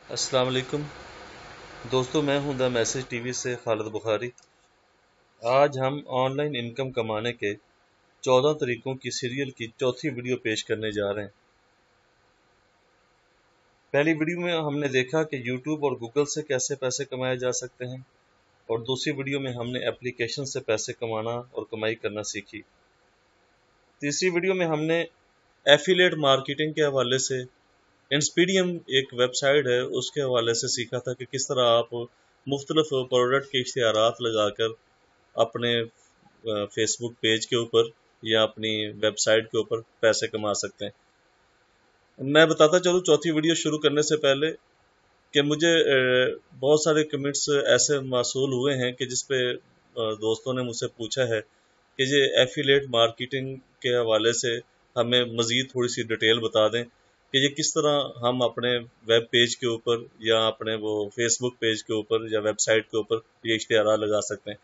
السلام علیکم دوستو، میں ہوں دا میسج ٹی وی سے خالد بخاری۔ آج ہم آن لائن انکم کمانے کے 14 طریقوں کی سیریل کی چوتھی ویڈیو پیش کرنے جا رہے ہیں۔ پہلی ویڈیو میں ہم نے دیکھا کہ یوٹیوب اور گوگل سے کیسے پیسے کمائے جا سکتے ہیں، اور دوسری ویڈیو میں ہم نے اپلیکیشن سے پیسے کمانا اور کمائی کرنا سیکھی۔ تیسری ویڈیو میں ہم نے ایفیلیٹ مارکیٹنگ کے حوالے سے انسپیڈیم ایک ویب سائٹ ہے اس کے حوالے سے سیکھا تھا کہ کس طرح آپ مختلف پروڈکٹ کے اشتہارات لگا کر اپنے فیس بک پیج کے اوپر یا اپنی ویب سائٹ کے اوپر پیسے کما سکتے ہیں۔ میں بتاتا چلوں چوتھی ویڈیو شروع کرنے سے پہلے کہ مجھے بہت سارے کمنٹس ایسے موصول ہوئے ہیں کہ جس پہ دوستوں نے مجھ سے پوچھا ہے کہ یہ ایفیلیٹ مارکیٹنگ کے حوالے سے ہمیں مزید تھوڑی سی ڈیٹیل بتا دیں کہ یہ کس طرح ہم اپنے ویب پیج کے اوپر یا اپنے وہ فیس بک پیج کے اوپر یا ویب سائٹ کے اوپر یہ اشتہارات لگا سکتے ہیں۔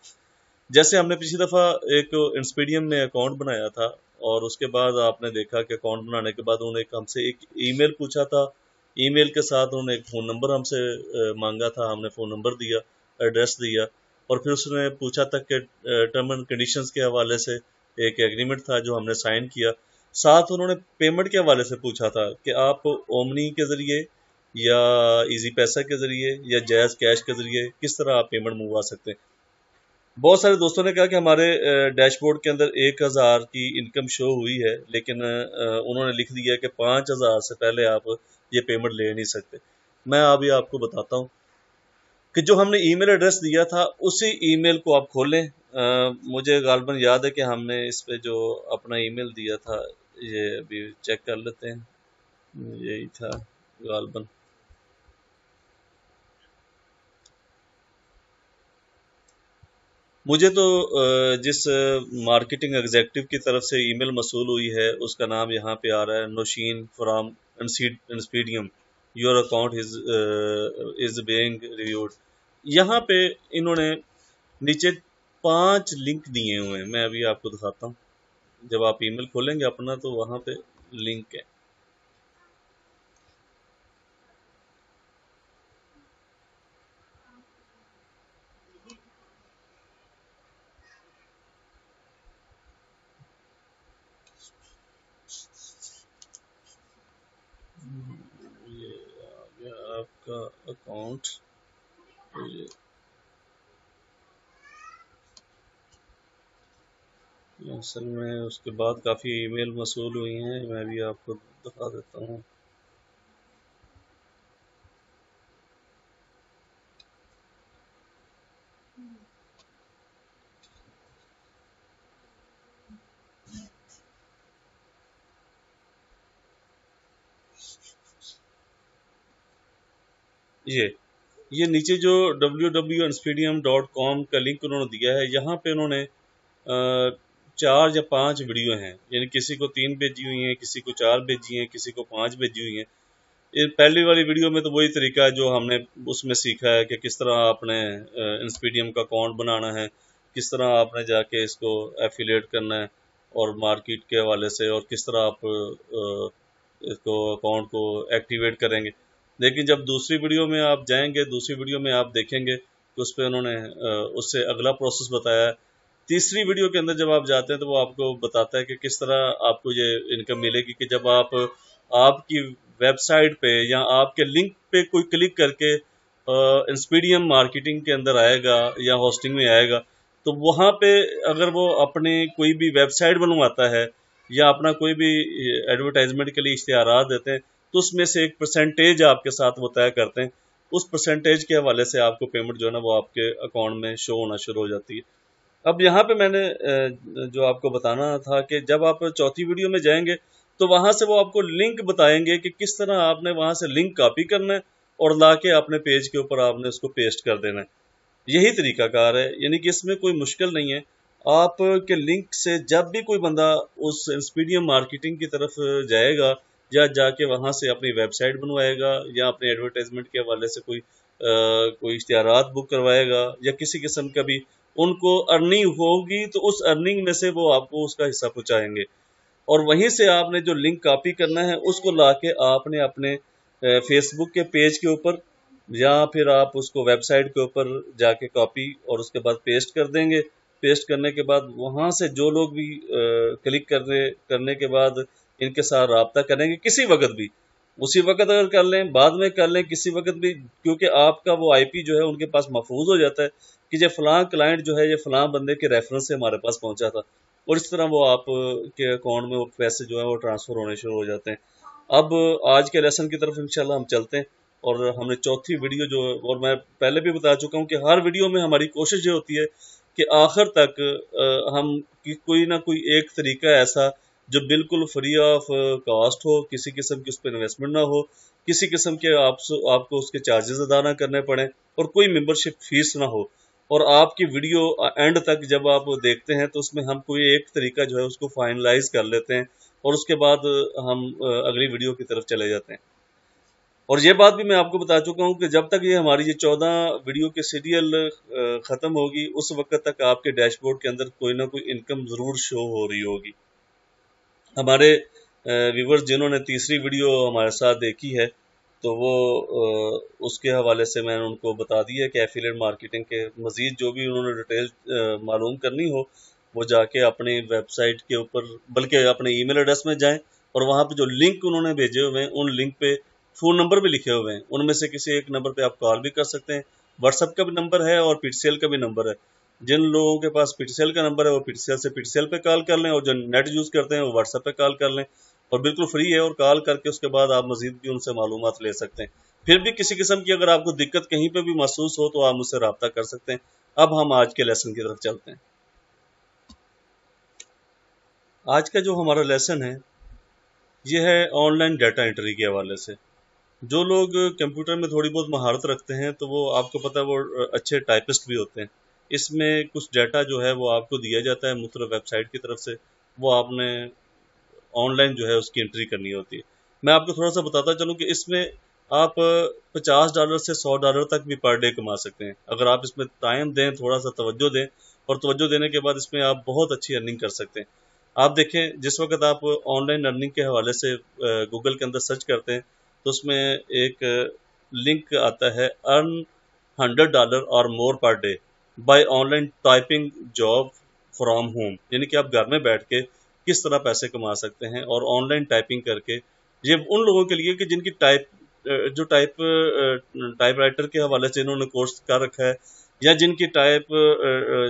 جیسے ہم نے پچھلی دفعہ ایک انسپیڈیم میں اکاؤنٹ بنایا تھا، اور اس کے بعد آپ نے دیکھا کہ اکاؤنٹ بنانے کے بعد انہوں نے ہم سے ایک ای میل پوچھا تھا، ای میل کے ساتھ انہوں نے ایک فون نمبر ہم سے مانگا تھا، ہم نے فون نمبر دیا، ایڈریس دیا، اور پھر اس نے پوچھا تھا کہ ٹرم اینڈ کنڈیشنز کے حوالے سے ایک ایگریمنٹ تھا جو ہم نے سائن کیا۔ ساتھ انہوں نے پیمنٹ کے حوالے سے پوچھا تھا کہ آپ اومنی کے ذریعے یا ایزی پیسہ کے ذریعے یا جائز کیش کے ذریعے کس طرح آپ پیمنٹ منگوا سکتے ہیں۔ بہت سارے دوستوں نے کہا کہ ہمارے ڈیش بورڈ کے اندر 1000 کی انکم شو ہوئی ہے، لیکن انہوں نے لکھ دیا کہ 5000 سے پہلے آپ یہ پیمنٹ لے نہیں سکتے۔ میں ابھی آپ کو بتاتا ہوں کہ جو ہم نے ای میل ایڈریس دیا تھا اسی ای میل کو آپ کھولیں۔ مجھے غالباً یاد ہے کہ ہم نے اس پہ جو اپنا ای میل دیا تھا یہ ابھی چیک کر لیتے ہیں، یہی تھا غالباً۔ مجھے تو جس مارکیٹنگ ایگزیکٹو کی طرف سے ای میل موصول ہوئی ہے اس کا نام یہاں پہ آ رہا ہے، Nousheen from Inspedium, your account is being reviewed. یہاں پہ انہوں نے نیچے 5 لنک دیے ہوئے ہیں، میں ابھی آپ کو دکھاتا ہوں۔ جب آپ ای میل کھولیں گے اپنا تو وہاں پہ لنک ہے۔ یہ آ گیا آپ کا اکاؤنٹ۔ اصل میں اس کے بعد کافی ای میل موصول ہوئی ہیں، میں بھی آپ کو دکھا دیتا ہوں۔ یہ نیچے جو www.inspedium.com کا لنک انہوں نے دیا ہے، یہاں پہ انہوں نے 4 یا 5 ویڈیو ہیں، یعنی کسی کو 3 بھیجی ہوئی ہیں، کسی کو 4 بھیجی ہیں، کسی کو 5 بھیجی ہوئی ہیں۔ یہ پہلی والی ویڈیو میں تو وہی طریقہ ہے جو ہم نے اس میں سیکھا ہے کہ کس طرح آپ نے انسپیڈیم کا اکاؤنٹ بنانا ہے، کس طرح آپ نے جا کے اس کو ایفیلیٹ کرنا ہے اور مارکیٹ کے حوالے سے، اور کس طرح آپ اس کو اکاؤنٹ کو ایکٹیویٹ کریں گے۔ لیکن جب دوسری ویڈیو میں آپ جائیں گے، دوسری ویڈیو میں آپ دیکھیں گے کہ اس پہ انہوں نے اس سے اگلا پروسیس بتایا ہے۔ تیسری ویڈیو کے اندر جب آپ جاتے ہیں تو وہ آپ کو بتاتا ہے کہ کس طرح آپ کو یہ انکم ملے گی، کہ جب آپ کی ویب سائٹ پہ یا آپ کے لنک پہ کوئی کلک کر کے انسپیڈیم مارکیٹنگ کے اندر آئے گا یا ہوسٹنگ میں آئے گا، تو وہاں پہ اگر وہ اپنے کوئی بھی ویب سائٹ بنواتا ہے یا اپنا کوئی بھی ایڈورٹائزمنٹ کے لیے اشتہارات دیتے ہیں تو اس میں سے ایک پرسنٹیج آپ کے ساتھ وہ طے کرتے ہیں۔ اس پرسنٹیج کے حوالے سے آپ کو پیمنٹ جو ہے نا وہ آپ کے اکاؤنٹ میں شو ہونا شروع ہو جاتی ہے۔ اب یہاں پہ میں نے جو آپ کو بتانا تھا کہ جب آپ چوتھی ویڈیو میں جائیں گے تو وہاں سے وہ آپ کو لنک بتائیں گے کہ کس طرح آپ نے وہاں سے لنک کاپی کرنا ہے اور لا کے اپنے پیج کے اوپر آپ نے اس کو پیسٹ کر دینا ہے۔ یہی طریقہ کار ہے، یعنی کہ اس میں کوئی مشکل نہیں ہے۔ آپ کے لنک سے جب بھی کوئی بندہ اس انسپیڈیم مارکیٹنگ کی طرف جائے گا یا جا کے وہاں سے اپنی ویب سائٹ بنوائے گا یا اپنے ایڈورٹائزمنٹ کے حوالے سے کوئی اشتہارات بک کروائے گا یا کسی قسم کا بھی ان کو ارننگ ہوگی تو اس ارننگ میں سے وہ آپ کو اس کا حصہ پہنچائیں گے، اور وہیں سے آپ نے جو لنک کاپی کرنا ہے اس کو لا کے آپ نے اپنے فیس بک کے پیج کے اوپر یا پھر آپ اس کو ویب سائٹ کے اوپر جا کے کاپی اور اس کے بعد پیسٹ کر دیں گے. پیسٹ کرنے کے بعد وہاں سے جو لوگ بھی کلک کرنے کے بعد ان کے ساتھ رابطہ کریں گے کسی وقت بھی، اسی وقت اگر کر لیں، بعد میں کر لیں، کسی وقت بھی، کیونکہ آپ کا وہ آئی پی جو ہے ان کے پاس محفوظ ہو جاتا ہے کہ یہ فلاں کلائنٹ جو ہے یہ فلاں بندے کے ریفرنس سے ہمارے پاس پہنچا تھا، اور اس طرح وہ آپ کے اکاؤنٹ میں وہ پیسے جو ہیں وہ ٹرانسفر ہونے شروع ہو جاتے ہیں. اب آج کے لیسن کی طرف انشاءاللہ ہم چلتے ہیں، اور ہم نے چوتھی ویڈیو جو، اور میں پہلے بھی بتا چکا ہوں کہ ہر ویڈیو میں ہماری کوشش یہ ہوتی ہے کہ آخر تک ہم کوئی نہ کوئی ایک طریقہ ایسا جو بالکل فری آف کاسٹ ہو، کسی قسم کی اس پہ انویسٹمنٹ نہ ہو، کسی قسم کے آپ کو اس کے چارجز ادا نہ کرنے پڑیں، اور کوئی ممبرشپ فیس نہ ہو، اور آپ کی ویڈیو اینڈ تک جب آپ دیکھتے ہیں تو اس میں ہم کوئی ایک طریقہ جو ہے اس کو فائنلائز کر لیتے ہیں، اور اس کے بعد ہم اگلی ویڈیو کی طرف چلے جاتے ہیں. اور یہ بات بھی میں آپ کو بتا چکا ہوں کہ جب تک یہ ہماری یہ 14 ویڈیو کے سیریل ختم ہوگی اس وقت تک آپ کے ڈیش بورڈ کے اندر کوئی نہ کوئی انکم ضرور شو ہو رہی ہوگی. ہمارے ویورز جنہوں نے تیسری ویڈیو ہمارے ساتھ دیکھی ہے تو وہ اس کے حوالے سے میں نے ان کو بتا دی ہے کہ ایفیلیٹ مارکیٹنگ کے مزید جو بھی انہوں نے ڈیٹیل معلوم کرنی ہو وہ جا کے اپنی ویب سائٹ کے اوپر، بلکہ اپنے ای میل ایڈریس میں جائیں، اور وہاں پہ جو لنک انہوں نے بھیجے ہوئے ہیں ان لنک پہ فون نمبر بھی لکھے ہوئے ہیں، ان میں سے کسی ایک نمبر پہ آپ کال بھی کر سکتے ہیں. واٹس ایپ کا بھی نمبر ہے اور پی ٹی سی ایل کا بھی نمبر ہے. جن لوگوں کے پاس پی ٹی سی ایل کا نمبر ہے وہ پی ٹی سی ایل سے پی ٹی سی ایل پہ کال کر لیں، اور جو نیٹ یوز کرتے ہیں وہ واٹس ایپ پہ کال کر لیں، اور بالکل فری ہے، اور کال کر کے اس کے بعد آپ مزید بھی ان سے معلومات لے سکتے ہیں. پھر بھی کسی قسم کی اگر آپ کو دقت کہیں پہ بھی محسوس ہو تو آپ مجھ سے رابطہ کر سکتے ہیں. اب ہم آج کے لیسن کی طرف چلتے ہیں. آج کا جو ہمارا لیسن ہے یہ ہے آن لائن ڈیٹا انٹری کے حوالے سے. جو لوگ کمپیوٹر میں تھوڑی بہت مہارت رکھتے ہیں تو وہ آپ کو پتہ ہے وہ اچھے ٹائپسٹ بھی ہوتے ہیں. اس میں کچھ ڈیٹا جو ہے وہ آپ کو دیا جاتا ہے مختلف ویب سائٹ کی طرف سے، وہ آپ نے آن لائن جو ہے اس کی انٹری کرنی ہوتی ہے. میں آپ کو تھوڑا سا بتاتا چلوں کہ اس میں آپ $50 سے $100 تک بھی پر ڈے کما سکتے ہیں اگر آپ اس میں ٹائم دیں، تھوڑا سا توجہ دیں، اور توجہ دینے کے بعد اس میں آپ بہت اچھی ارننگ کر سکتے ہیں. آپ دیکھیں جس وقت آپ آن لائن ارننگ کے حوالے سے گوگل کے اندر سرچ کرتے ہیں تو اس میں ایک لنک آتا ہے ارن $100 اور more per day by online typing job from home, یعنی کہ آپ گھر میں بیٹھ کے کس طرح پیسے کما سکتے ہیں اور آن لائن ٹائپنگ کر کے. یہ ان لوگوں کے لیے کہ جن کی ٹائپ رائٹر کے حوالے سے انہوں نے کورس کر رکھا ہے، یا جن کی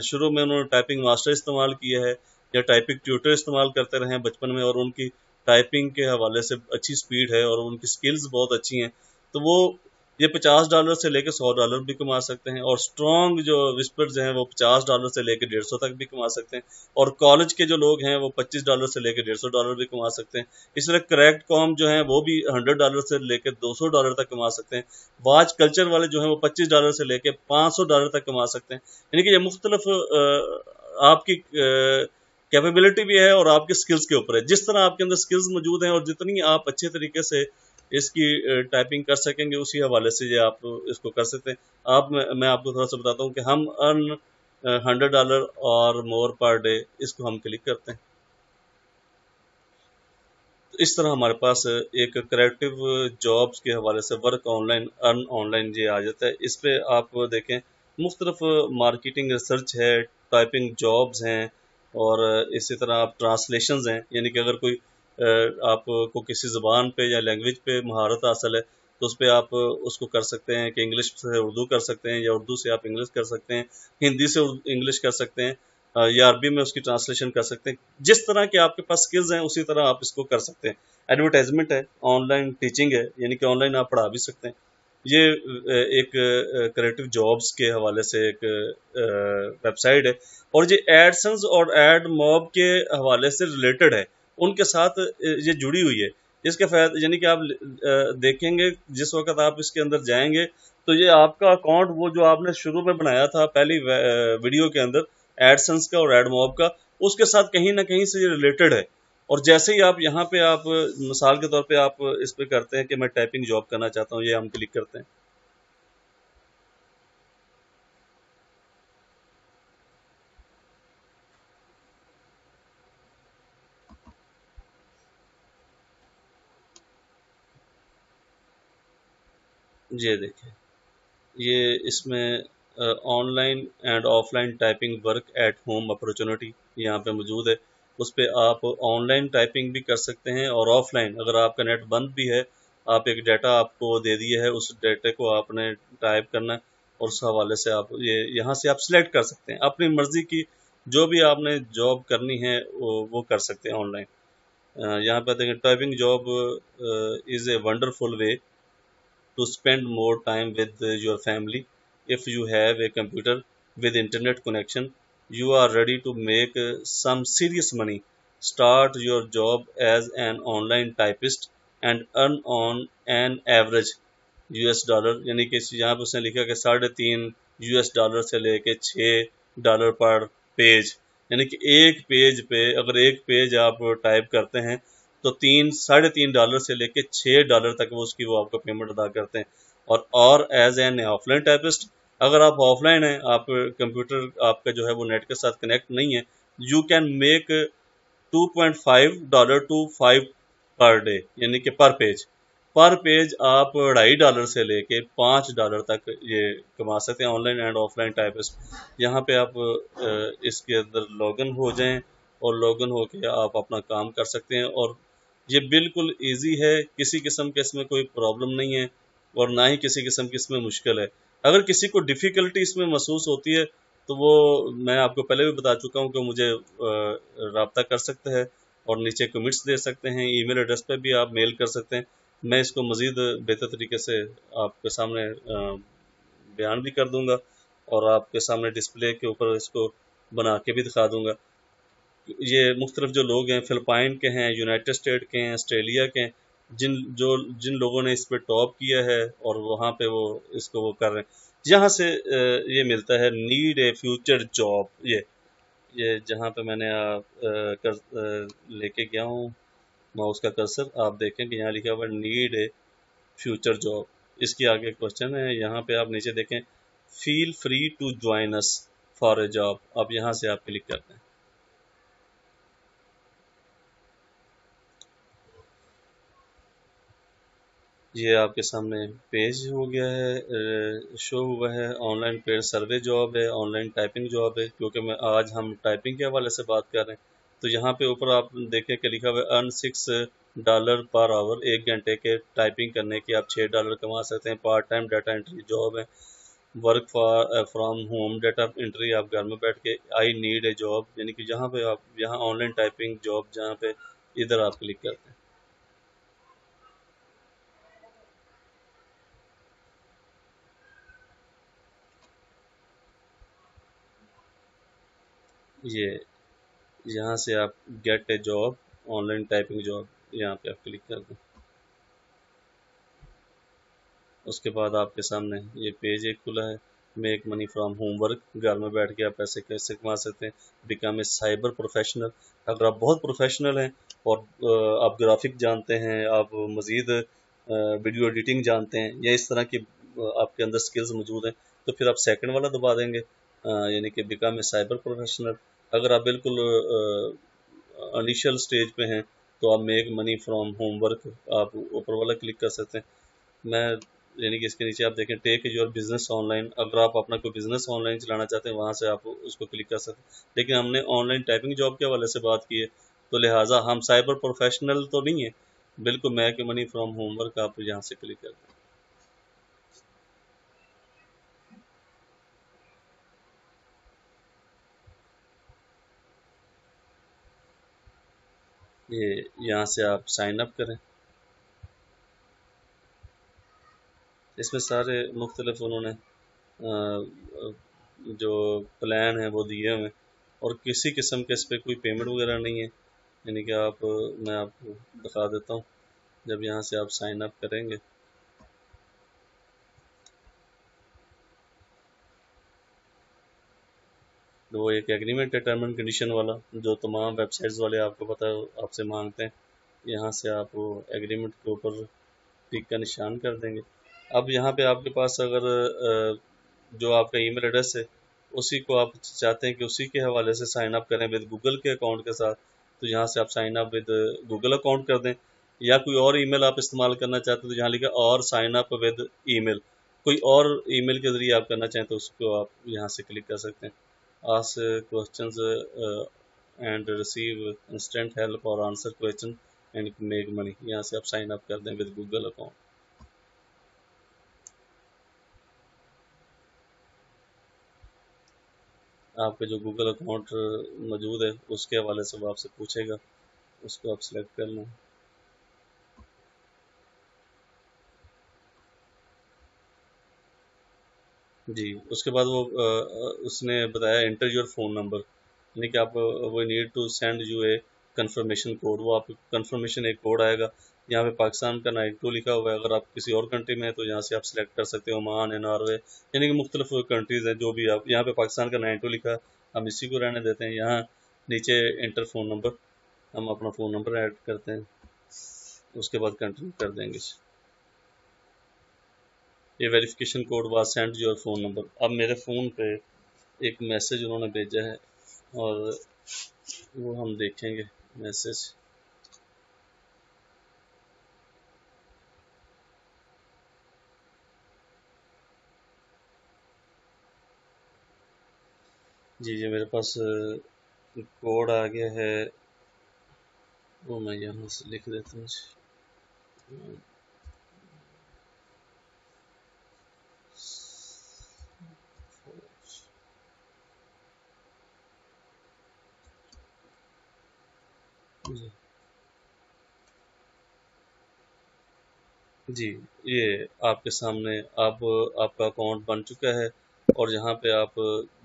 شروع میں انہوں نے ٹائپنگ ماسٹر استعمال کیا ہے، یا ٹائپنگ ٹیوٹر استعمال کرتے رہے ہیں بچپن میں، اور ان کی ٹائپنگ کے حوالے سے اچھی سپیڈ ہے اور ان کی سکلز بہت اچھی ہیں، تو وہ یہ $50 سے لے کے $100 بھی کما سکتے ہیں. اور اسٹرانگ جو وسپرز ہیں وہ $50 سے لے کے 150 تک بھی کما سکتے ہیں. اور کالج کے جو لوگ ہیں وہ $25 سے لے کے $150 بھی کما سکتے ہیں. اس طرح کریکٹ کام جو ہیں وہ بھی $100 سے لے کے $200 تک کما سکتے ہیں. واچ کلچر والے جو ہیں وہ $25 سے لے کے $500 تک کما سکتے ہیں. یعنی کہ یہ مختلف آپ کی کیپیبلٹی بھی ہے اور آپ کے سکلز کے اوپر ہے. جس طرح آپ کے اندر سکلز موجود ہیں اور جتنی آپ اچھے طریقے سے اس کی ٹائپنگ کر سکیں گے اسی حوالے سے یہ آپ اس کو کر سکتے ہیں. میں آپ کو تھوڑا سا بتاتا ہوں کہ ہم ارن $100 اور مور پر ڈے اس کو ہم کلک کرتے ہیں. اس طرح ہمارے پاس ایک کریٹو جابز کے حوالے سے work on line earn on line یہ آ جاتا ہے. اس پہ آپ دیکھیں مختلف مارکیٹنگ ریسرچ ہے، ٹائپنگ جابز ہیں، اور اسی طرح آپ ٹرانسلیشنز ہیں، یعنی کہ اگر کوئی آپ کو کسی زبان پہ یا لینگویج پہ مہارت حاصل ہے تو اس پہ آپ اس کو کر سکتے ہیں کہ انگلش سے اردو کر سکتے ہیں، یا اردو سے آپ انگلش کر سکتے ہیں، ہندی سے انگلش کر سکتے ہیں، یا عربی میں اس کی ٹرانسلیشن کر سکتے ہیں. جس طرح کے آپ کے پاس سکلز ہیں اسی طرح آپ اس کو کر سکتے ہیں. ایڈورٹائزمنٹ ہے، آن لائن ٹیچنگ ہے، یعنی کہ آن لائن آپ پڑھا بھی سکتے ہیں. یہ ایک کریٹو جابز کے حوالے سے ایک ویب سائٹ ہے، اور یہ ایڈسنس اور ایڈ موب کے حوالے سے ریلیٹڈ ہے، ان کے ساتھ یہ جڑی ہوئی ہے. اس کے فائدہ یعنی کہ آپ دیکھیں گے جس وقت آپ اس کے اندر جائیں گے تو یہ آپ کا اکاؤنٹ وہ جو آپ نے شروع میں بنایا تھا پہلی ویڈیو کے اندر ایڈسنس کا اور ایڈ موب کا، اس کے ساتھ کہیں نہ کہیں سے یہ ریلیٹڈ ہے. اور جیسے ہی آپ یہاں پہ آپ مثال کے طور پہ آپ اس پہ کرتے ہیں کہ میں ٹائپنگ جاب کرنا چاہتا ہوں، یہ ہم کلک کرتے ہیں. یہ دیکھیں یہ اس میں online and offline typing work at home opportunity یہاں پہ موجود ہے. اس پہ آپ آن لائن ٹائپنگ بھی کر سکتے ہیں اور آف لائن اگر آپ کا نیٹ بند بھی ہے آپ ایک ڈیٹا آپ کو دے دیے ہے اس ڈیٹا کو آپ نے ٹائپ کرنا ہے اور اس حوالے سے آپ یہاں سے آپ سلیکٹ کر سکتے ہیں اپنی مرضی کی جو بھی آپ نے جاب کرنی ہے وہ کر سکتے ہیں آن لائن. یہاں پہ دیکھیں typing job is a wonderful way to spend more time with your family. If you have a computer with internet connection, you are ready to make some serious money. Start your job as an online typist and earn on an average $, یعنی کہ یہاں پہ اس نے لکھا کہ $3.5 سے لے کے $6 پر پیج، یعنی کہ ایک پیج پہ اگر ایک پیج آپ ٹائپ کرتے ہیں تو $3.5 سے لے کے $6 تک وہ اس کی وہ آپ کو پیمنٹ ادا کرتے ہیں. اور as an of line typist اگر آپ آف لائن ہیں آپ کمپیوٹر آپ کا جو ہے وہ نیٹ کے ساتھ کنیکٹ نہیں ہے you can make $2.5 to 5 per day, یعنی کہ پر پیج آپ $2.5 سے لے کے $5 تک یہ کما سکتے ہیں on line and of line typist. یہاں پہ آپ اس کے اندر لاگ ان ہو جائیں اور لاگ ان ہو کے آپ اپنا کام کر سکتے ہیں اور یہ بالکل ایزی ہے، کسی قسم کے اس میں کوئی پرابلم نہیں ہے اور نہ ہی کسی قسم کی اس میں مشکل ہے. اگر کسی کو ڈیفیکلٹی اس میں محسوس ہوتی ہے تو وہ میں آپ کو پہلے بھی بتا چکا ہوں کہ مجھے رابطہ کر سکتے ہیں اور نیچے کمنٹس دے سکتے ہیں، ای میل ایڈریس پہ بھی آپ میل کر سکتے ہیں. میں اس کو مزید بہتر طریقے سے آپ کے سامنے بیان بھی کر دوں گا اور آپ کے سامنے ڈسپلے کے اوپر اس کو بنا کے بھی دکھا دوں گا. یہ مختلف جو لوگ ہیں فلپائن کے ہیں، یونائٹڈ اسٹیٹ کے ہیں، آسٹریلیا کے ہیں، جن لوگوں نے اس پہ ٹاپ کیا ہے اور وہاں پہ وہ اس کو وہ کر رہے ہیں. یہاں سے یہ ملتا ہے نیڈ اے فیوچر جاب. یہ جہاں پہ میں نے لے کے گیا ہوں ماؤس کا کرسر آپ دیکھیں کہ یہاں لکھا ہوا نیڈ اے فیوچر جاب. اس کی آگے کوشچن ہے، یہاں پہ آپ نیچے دیکھیں feel free to join us for a job. آپ یہاں سے آپ کلک کرتے ہیں. یہ آپ کے سامنے پیج ہو گیا ہے، شو ہوا ہے online paid survey job ہے، آن لائن ٹائپنگ جاب ہے. کیونکہ آج ہم ٹائپنگ کے حوالے سے بات کر رہے ہیں تو یہاں پہ اوپر آپ دیکھیں کہ لکھا ہوا ہے ارن $6 پر آور. 1 گھنٹے کے ٹائپنگ کرنے کے آپ $6 کما سکتے ہیں. Part time data entry job ہے، work from home data entry, آپ گھر میں بیٹھ کے آئی نیڈ اے جاب، یعنی کہ جہاں پہ آپ یہاں آن لائن ٹائپنگ جاب جہاں پہ ادھر آپ کلک کرتے ہیں. یہ یہاں سے آپ get a job online typing job یہاں پہ آپ کلک کر دیں. اس کے بعد آپ کے سامنے یہ پیج ایک کھلا ہے، make money from home work. گھر میں بیٹھ کے آپ پیسے کیسے کما سکتے ہیں. Become A cyber professional. اگر آپ بہت پروفیشنل ہیں اور آپ گرافک جانتے ہیں، آپ مزید ویڈیو ایڈیٹنگ جانتے ہیں یا اس طرح کی آپ کے اندر سکلز موجود ہیں تو پھر آپ سیکنڈ والا دبا دیں گے، یعنی کہ بیکم اے سائبر پروفیشنل. اگر آپ بالکل انیشل سٹیج پہ ہیں تو آپ make money from home work آپ اوپر والا کلک کر سکتے ہیں. میں یعنی کہ اس کے نیچے آپ دیکھیں take your business on line. اگر آپ اپنا کوئی بزنس آن لائن چلانا چاہتے ہیں وہاں سے آپ اس کو کلک کر سکتے ہیں. لیکن ہم نے آن لائن ٹائپنگ جاب کے حوالے سے بات کی ہے تو لہٰذا ہم سائبر پروفیشنل تو نہیں ہیں، بالکل make money from home work آپ یہاں سے کلک کرتے ہیں. یہاں سے آپ سائن اپ کریں. اس میں سارے مختلف انہوں نے جو پلان ہیں وہ دیے ہوئے اور کسی قسم کے اس پہ کوئی پیمنٹ وغیرہ نہیں ہے. یعنی کہ میں آپ کو دکھا دیتا ہوں. جب یہاں سے آپ سائن اپ کریں گے وہ ایک ایگریمنٹ ہے ٹرم اینڈ کنڈیشن والا جو تمام ویب سائٹس والے آپ کو پتہ ہے آپ سے مانگتے ہیں. یہاں سے آپ وہ ایگریمنٹ کے اوپر ٹک کا نشان کر دیں گے. اب یہاں پہ آپ کے پاس اگر جو آپ کا ای میل ایڈریس ہے اسی کو آپ چاہتے ہیں کہ اسی کے حوالے سے سائن اپ کریں ود گوگل کے اکاؤنٹ کے ساتھ تو یہاں سے آپ sign up with Google account کر دیں. یا کوئی اور ای میل آپ استعمال کرنا چاہتے ہیں تو یہاں لکھا اور سائن اپ ود ای میل کوئی اور ای میل کے ذریعے آپ کرنا چاہیں تو اس کو آپ یہاں سے کلک کر سکتے ہیں. Ask questions and receive instant help اور answer question and make money. یہاں سے آپ سائن اپ کر دیں ود گوگل اکاؤنٹ. آپ کا جو گوگل اکاؤنٹ موجود ہے اس کے حوالے سے وہ آپ سے پوچھے گا، اس کو آپ سلیکٹ کر لیں. جی اس کے بعد وہ اس نے بتایا انٹر یور فون نمبر، یعنی کہ آپ وہ need to send you a confirmation code. وہ آپ کنفرمیشن ایک کوڈ آئے گا. یہاں پہ پاکستان کا 92 لکھا ہوا ہے. اگر آپ کسی اور کنٹری میں ہیں تو یہاں سے آپ سلیکٹ کر سکتے ہو، عمان، ناروے، یعنی کہ مختلف کنٹریز ہیں جو بھی آپ. یہاں پہ پاکستان کا 92 لکھا ہے، ہم اسی کو رہنے دیتے ہیں. یہاں نیچے انٹر فون نمبر، ہم اپنا فون نمبر ایڈ کرتے ہیں، اس کے بعد کنٹینیو کر دیں گے. یہ verification code was send your phone number. اب میرے فون پہ ایک میسج انہوں نے بھیجا ہے اور وہ ہم دیکھیں گے میسج. جی جی میرے پاس کوڈ آ گیا ہے، وہ میں یہاں سے لکھ دیتا ہوں. جی یہ آپ کے سامنے آپ کا اکاؤنٹ بن چکا ہے، اور یہاں پہ آپ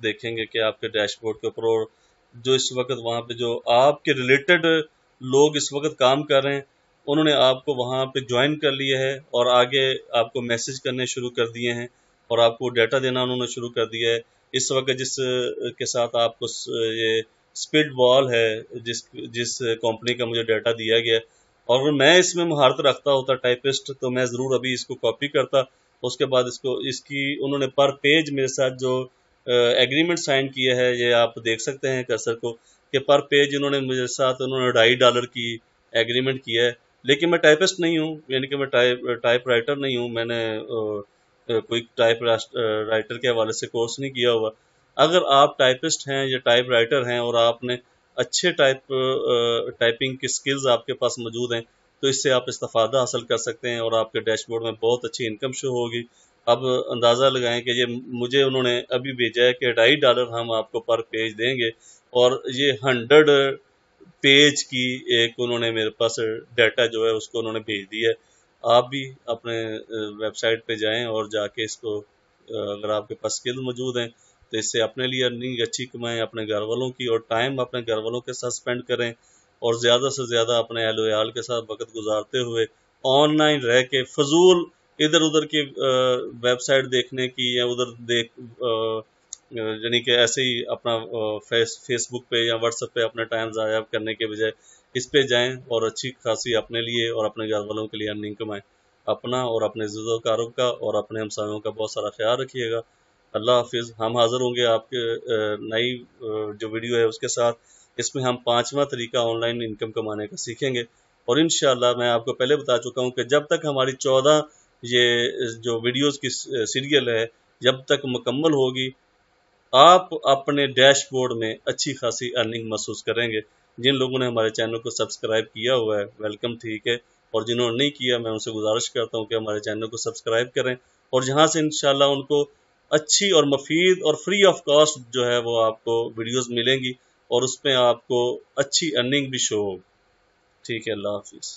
دیکھیں گے کہ آپ کے ڈیش بورڈ کے اوپر اور جو اس وقت وہاں پہ جو آپ کے ریلیٹڈ لوگ اس وقت کام کر رہے ہیں انہوں نے آپ کو وہاں پہ جوائن کر لیا ہے اور آگے آپ کو میسج کرنے شروع کر دیے ہیں اور آپ کو ڈیٹا دینا انہوں نے شروع کر دیا ہے. اس وقت جس کے ساتھ آپ کو یہ اسپیڈ وال ہے، جس کمپنی کا مجھے ڈیٹا دیا گیا، اور اگر میں اس میں مہارت رکھتا ہوتا ٹائپسٹ تو میں ضرور ابھی اس کو کاپی کرتا. اس کے بعد اس کی انہوں نے پر پیج میرے ساتھ جو ایگریمنٹ سائن کیا ہے، یہ آپ دیکھ سکتے ہیں کرسر کو، کہ پر پیج انہوں نے میرے ساتھ $2.5 کی ایگریمنٹ کیا ہے. لیکن میں ٹائپسٹ نہیں ہوں، یعنی کہ میں ٹائپ رائٹر نہیں ہوں، میں نے کوئی ٹائپ رائٹر کے حوالے سے کورس نہیں کیا ہوا. اگر آپ ٹائپسٹ ہیں یا ٹائپ رائٹر ہیں اور آپ نے اچھے ٹائپنگ کی سکلز آپ کے پاس موجود ہیں تو اس سے آپ استفادہ حاصل کر سکتے ہیں اور آپ کے ڈیش بورڈ میں بہت اچھی انکم شو ہوگی. اب اندازہ لگائیں کہ یہ مجھے انہوں نے ابھی بھیجا ہے کہ $2.5 ہم آپ کو پر پیج دیں گے، اور یہ 100 پیج کی ایک انہوں نے میرے پاس ڈیٹا جو ہے اس کو انہوں نے بھیج دیا ہے. آپ بھی اپنے ویب سائٹ پہ جائیں اور جا کے اس کو اگر آپ کے پاس سکل موجود ہیں تو اس سے اپنے لیے ارننگ اچھی کمائیں، اپنے گھر والوں کی، اور ٹائم اپنے گھر والوں کے ساتھ سپینڈ کریں، اور زیادہ سے زیادہ اپنے اہل و عیال کے ساتھ وقت گزارتے ہوئے آن لائن رہ کے فضول ادھر ادھر کی ویب سائٹ دیکھنے کی یا یعنی کہ ایسے ہی اپنا فیس بک پہ یا واٹس ایپ پہ اپنا ٹائم ضائع کرنے کے بجائے اس پہ جائیں اور اچھی خاصی اپنے لیے اور اپنے گھر والوں کے لیے ارننگ کمائیں. اپنا اور اپنے عزت و کاروں کا اور اپنے ہمسایوں کا بہت سارا خیال رکھیے گا. اللہ حافظ. ہم حاضر ہوں گے آپ کے نئی جو ویڈیو ہے اس کے ساتھ. اس میں ہم 5واں طریقہ آن لائن انکم کمانے کا سیکھیں گے، اور انشاءاللہ میں آپ کو پہلے بتا چکا ہوں کہ جب تک ہماری 14 یہ جو ویڈیوز کی سیریل ہے جب تک مکمل ہوگی آپ اپنے ڈیش بورڈ میں اچھی خاصی ارننگ محسوس کریں گے. جن لوگوں نے ہمارے چینل کو سبسکرائب کیا ہوا ہے ویلکم، ٹھیک ہے، اور جنہوں نے نہیں کیا میں ان سے گزارش کرتا ہوں کہ ہمارے چینل کو سبسکرائب کریں، اور جہاں سے انشاءاللہ ان کو اچھی اور مفید اور فری آف کاسٹ جو ہے وہ آپ کو ویڈیوز ملیں گی، اور اس میں آپ کو اچھی ارننگ بھی شو ہوگی. ٹھیک ہے، اللہ حافظ.